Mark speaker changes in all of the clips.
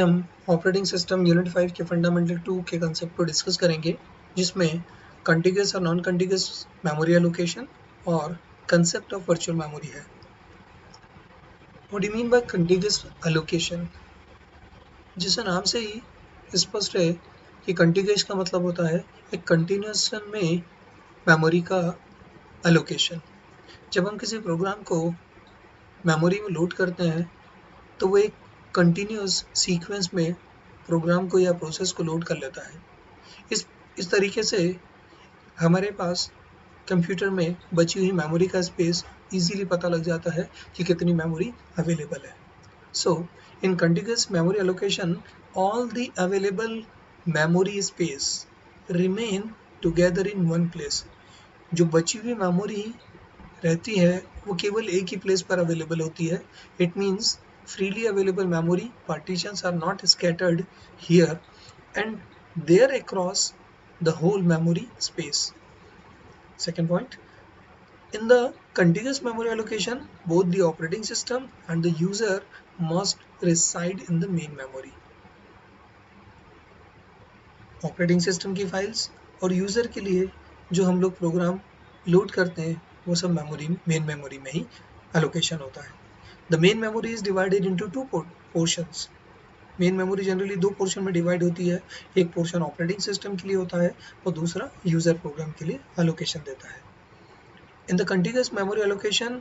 Speaker 1: हम operating system unit 5 के fundamental 2 के कंसेप्ट को डिस्कस करेंगे, जिसमें कंटिग्यूस और नॉन कंटिग्यूस मेमोरी एलोकेशन और कंसेप्ट ऑफ वर्चुअल मेमोरी है। What do you mean by contiguous allocation? जैसे नाम से ही स्पष्ट है कि कंटिग्यूस का मतलब होता है एक कंटिन्यूएशन में मेमोरी का एलोकेशन। जब हम किसी प्रोग्राम को मेमोरी में लोड करते हैं तो वो एक कंटिन्यूअस सीक्वेंस में प्रोग्राम को या प्रोसेस को लोड कर लेता है। इस तरीके से हमारे पास कंप्यूटर में बची हुई मेमोरी का स्पेस इजीली पता लग जाता है कि कितनी मेमोरी अवेलेबल है। So in continuous memory allocation all the available memory space remain together in one place. जो बची हुई मेमोरी रहती है वो केवल एक ही प्लेस पर अवेलेबल होती है। It means freely available memory partitions are not scattered here and there across the whole memory space. Second point, in the contiguous memory allocation, both the operating system and the user must reside in the main memory. Operating system की files और user के लिए जो हम लोग program load करते हैं वो सब मेन मेमोरी में ही एलोकेशन होता है। The main memory is divided into two portions. Main memory generally दो पोर्शन में डिवाइड होती है। एक पोर्शन ऑपरेटिंग सिस्टम के लिए होता है और दूसरा यूज़र प्रोग्राम के लिए एलोकेशन देता है। In the continuous memory allocation,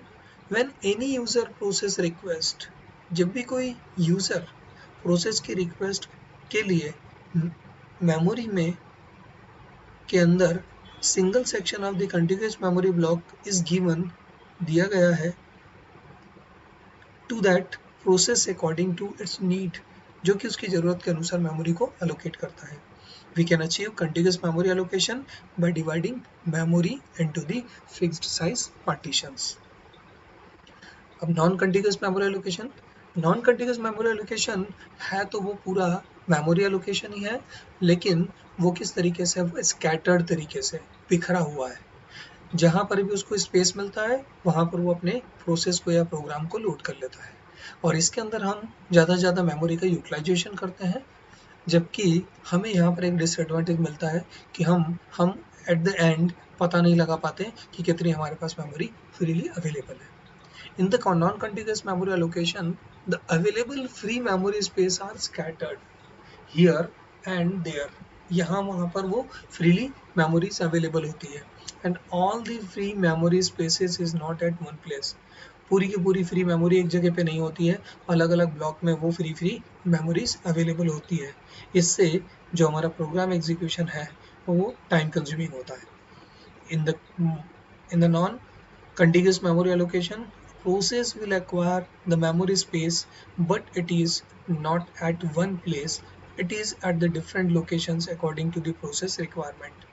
Speaker 1: when any user process request, जब भी कोई यूज़र प्रोसेस की रिक्वेस्ट के लिए मेमोरी में के अंदर single section of the continuous memory block is given, दिया गया है to that process according to its need, जो कि उसकी ज़रूरत के अनुसार मेमोरी को एलोकेट करता है। We can achieve continuous memory allocation by dividing memory into the fixed size partitions. अब non continuous memory allocation, non continuous memory allocation है तो वो पूरा मेमोरी एलोकेशन ही है, लेकिन वो किस तरीके से, वो स्कैटर्ड तरीके से बिखरा हुआ है। जहाँ पर भी उसको स्पेस मिलता है वहाँ पर वो अपने प्रोसेस को या प्रोग्राम को लोड कर लेता है और इसके अंदर हम ज़्यादा से ज़्यादा मेमोरी का यूटिलाइजेशन करते हैं। जबकि हमें यहाँ पर एक डिसएडवांटेज मिलता है कि हम एट द एंड पता नहीं लगा पाते कि कितनी हमारे पास मेमोरी फ्रीली अवेलेबल है। In the non-contiguous memory allocation, the available free memory space are scattered here and there. यहाँ वहाँ पर वो freely memories available होती है and all the free memory spaces is not at one place. पूरी की पूरी फ्री मेमोरी एक जगह पे नहीं होती है, अलग अलग ब्लॉक में वो फ्री मेमोरीज अवेलेबल होती है। इससे जो हमारा प्रोग्राम एग्जीक्यूशन है वो टाइम कंज्यूमिंग होता है। in the non contiguous memory allocation, process will acquire the memory space, but it is not at one place, it is at the different locations according to the process requirement.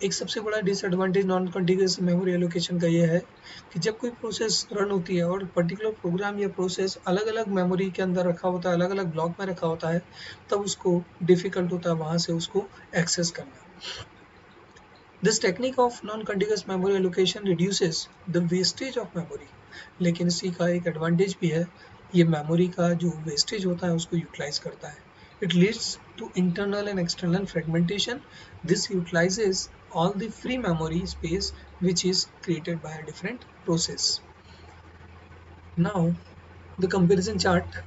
Speaker 1: एक सबसे बड़ा disadvantage non contiguous memory allocation का ये है कि जब कोई process run होती है और पर्टिकुलर प्रोग्राम या प्रोसेस अलग अलग मेमोरी के अंदर रखा होता है, अलग अलग ब्लॉक में रखा होता है, तब उसको डिफ़िकल्ट होता है वहाँ से उसको एक्सेस करना। This technique of non-contiguous memory allocation reduces the wastage of memory. लेकिन इसी का एक एडवांटेज भी है, ये मेमोरी का जो वेस्टेज होता है उसको यूटिलाइज करता है। It leads to internal and external fragmentation. This utilizes all the free memory space which is created by a different process. Now, the comparison chart.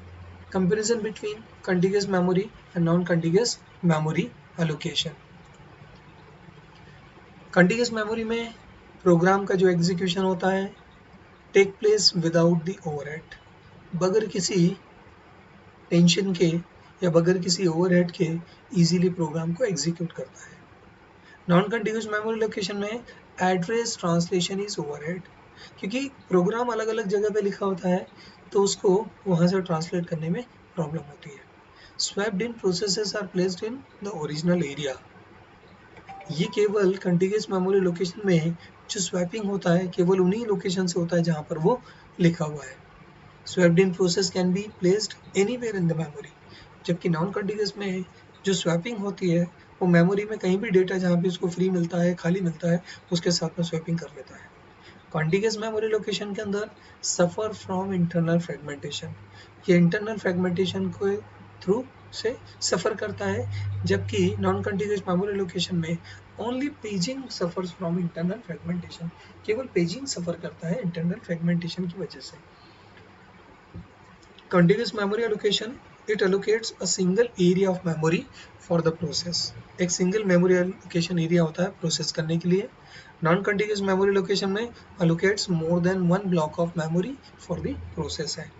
Speaker 1: Comparison between contiguous memory and non-contiguous memory allocation. Continuous memory में program का जो execution होता है take place without the overhead, बगैर किसी tension के या बगैर किसी ओवरहेड के इजीली प्रोग्राम को एग्जीक्यूट करता है। नॉन कंटिन्यूअस मेमोरी लोकेशन में एड्रेस ट्रांसलेशन इज ओवरहेड, क्योंकि प्रोग्राम अलग अलग जगह पे लिखा होता है तो उसको वहाँ से ट्रांसलेट करने में प्रॉब्लम होती है। Swapped in processes are placed in the original area. ये केवल कंटिन्यूअस मेमोरी लोकेशन में जो स्वैपिंग होता है केवल उन्हीं लोकेशन से होता है जहाँ पर वो लिखा हुआ है। Swapped in process can be placed anywhere in the memory, जबकि नॉन कंटिन्यूअस में जो स्वैपिंग होती है वो मेमोरी में कहीं भी डेटा जहाँ भी उसको फ्री मिलता है, खाली मिलता है, उसके साथ में स्वैपिंग कर लेता है। कॉन्टिग्यूअस मेमोरी लोकेशन के अंदर सफ़र फ्रॉम इंटरनल फ्रेगमेंटेशन, ये इंटरनल फ्रेगमेंटेशन को थ्रू से सफ़र करता है, जबकि नॉन कंटिन्यूस मेमोरी लोकेशन में only paging suffers from internal fragmentation, केवल पेजिंग सफ़र करता है इंटरनल फ्रेगमेंटेशन की वजह से। Continuous memory allocation, it allocates a single area of memory for the process, एक सिंगल मेमोरी एलोकेशन एरिया होता है प्रोसेस करने के लिए। नॉन कंटिन्यूस मेमोरी लोकेशन में allocates more than one block of memory for the process है।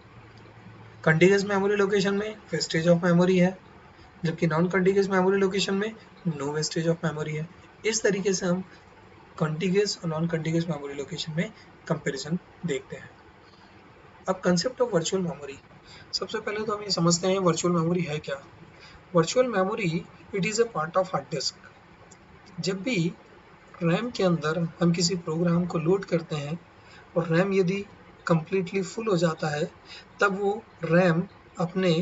Speaker 1: Continuous memory location में wastage of memory है, जबकि नॉन कंटिन्यूस मेमोरी लोकेशन में नो वेस्टेज ऑफ मेमोरी है। इस तरीके से हम कंटिन्यूस और नॉन कंटिन्यूस मेमोरी लोकेशन में कंपैरिजन देखते हैं। अब कंसेप्ट ऑफ वर्चुअल मेमोरी, सबसे पहले तो हम ये समझते हैं वर्चुअल मेमोरी है क्या। Virtual memory it is a part of hard disk. जब भी रैम के अंदर हम किसी प्रोग्राम को लोड करते हैं और रैम यदि कंप्लीटली फुल हो जाता है, तब वो रैम अपने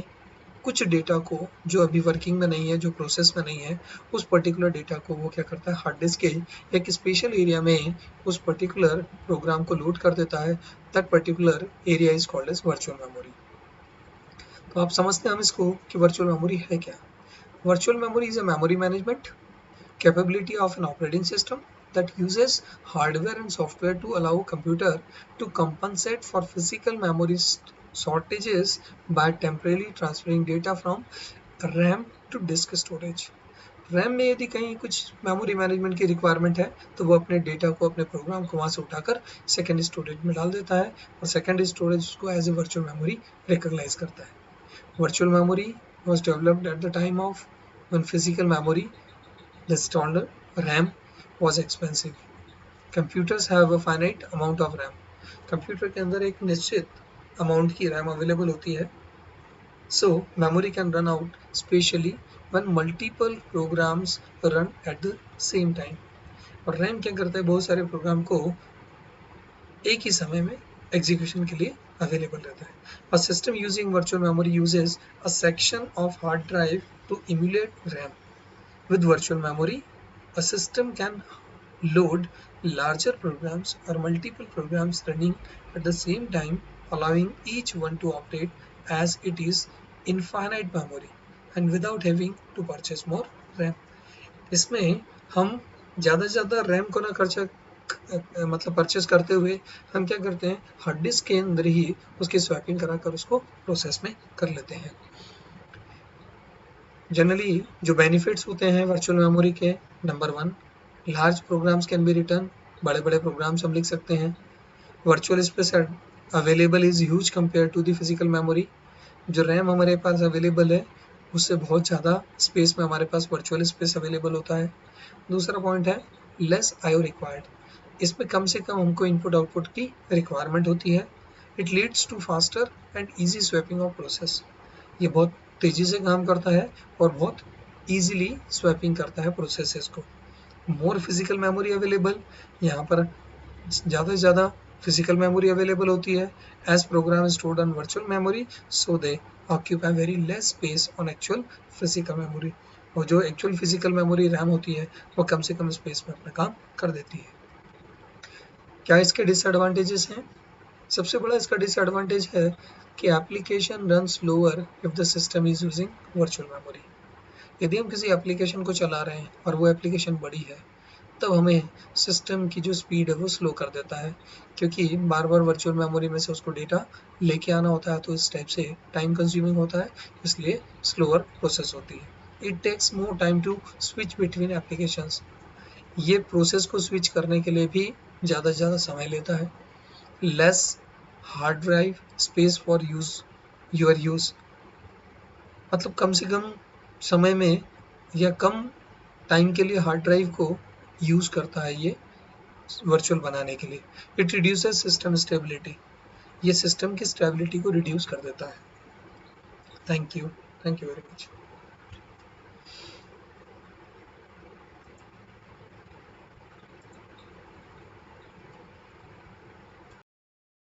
Speaker 1: कुछ डेटा को जो अभी वर्किंग में नहीं है, जो प्रोसेस में नहीं है, उस पर्टिकुलर डेटा को वो क्या करता है, हार्ड डिस्क के एक स्पेशल एरिया में उस पर्टिकुलर प्रोग्राम को लोड कर देता है। That particular area is called as virtual memory. तो आप समझते हैं हम इसको कि वर्चुअल मेमोरी है क्या। Virtual memory is a memory management capability of an operating system that uses hardware and software to allow computer to compensate for physical memory shortages by temporarily transferring data from RAM to disk storage. RAM में यदि कहीं कुछ memory management की requirement है, तो वो अपने data को, अपने प्रोग्राम को वहाँ से उठाकर सेकेंड स्टोरेज में डाल देता है और सेकेंड स्टोरेज उसको as a virtual memory recognize करता है। Virtual memory was developed at the time of when physical memory, the standard RAM, was expensive. Computers have a finite amount of RAM. Computer के अंदर एक निश्चित amount की RAM available होती है। So memory can run out, especially when multiple programs run at the same time. और RAM क्या करता है, बहुत सारे प्रोग्राम को एक ही समय में एग्जीक्यूशन के लिए अवेलेबल रहता है। A system using virtual memory uses a section of hard drive to emulate RAM. With virtual memory, a system can load larger programs or multiple programs running at the same time, allowing each one to operate as it is infinite memory and without having to purchase more RAM. इसमें हम ज़्यादा से ज़्यादा RAM को ना खर्चा मतलब purchase करते हुए हम क्या करते हैं, हार्ड डिस्क के अंदर ही उसकी स्वैपिंग कराकर उसको प्रोसेस में कर लेते हैं। जनरली जो बेनिफिट्स होते हैं वर्चुअल मेमोरी के, number 1, large programs can be written, बड़े बड़े प्रोग्राम्स हम लिख सकते हैं। Virtual space available is huge compare to the physical memory. जो रैम हमारे पास अवेलेबल है उससे बहुत ज़्यादा स्पेस में हमारे पास वर्चुअल स्पेस अवेलेबल होता है। दूसरा पॉइंट है लेस आईओ रिक्वायर्ड, इसमें कम से कम हमको इनपुट आउटपुट की रिक्वायरमेंट होती है। It leads to faster and easy swapping of process, ये बहुत तेज़ी से काम करता है और बहुत ईजिली स्वैपिंग करता है प्रोसेसेस को। मोर फिजिकल मेमोरी अवेलेबल, यहाँ पर ज़्यादा से ज़्यादा फिजिकल मेमोरी अवेलेबल होती है। As program stored on virtual memory so they occupy very less space on actual physical memory, और जो एक्चुअल फिजिकल मेमोरी रैम होती है वो कम से कम स्पेस में अपना काम कर देती है। क्या इसके डिसएडवांटेजेस हैं? सबसे बड़ा इसका डिसएडवांटेज है कि application run slower if the system is using virtual memory. यदि हम किसी एप्लीकेशन को चला रहे हैं और वो एप्लीकेशन बड़ी है, तब हमें सिस्टम की जो स्पीड है वो स्लो कर देता है, क्योंकि बार बार वर्चुअल मेमोरी में से उसको डेटा लेके आना होता है, तो इस टाइप से टाइम कंज्यूमिंग होता है, इसलिए स्लोअर प्रोसेस होती है। It takes more time to switch between applications, ये प्रोसेस को स्विच करने के लिए भी ज़्यादा से ज़्यादा समय लेता है। Less hard drive space for your use, मतलब कम से कम समय में या कम टाइम के लिए हार्ड ड्राइव को यूज़ करता है ये वर्चुअल बनाने के लिए। इट रिड्यूसेस सिस्टम स्टेबिलिटी, ये सिस्टम की स्टेबिलिटी को रिड्यूस कर देता है। Thank you very much.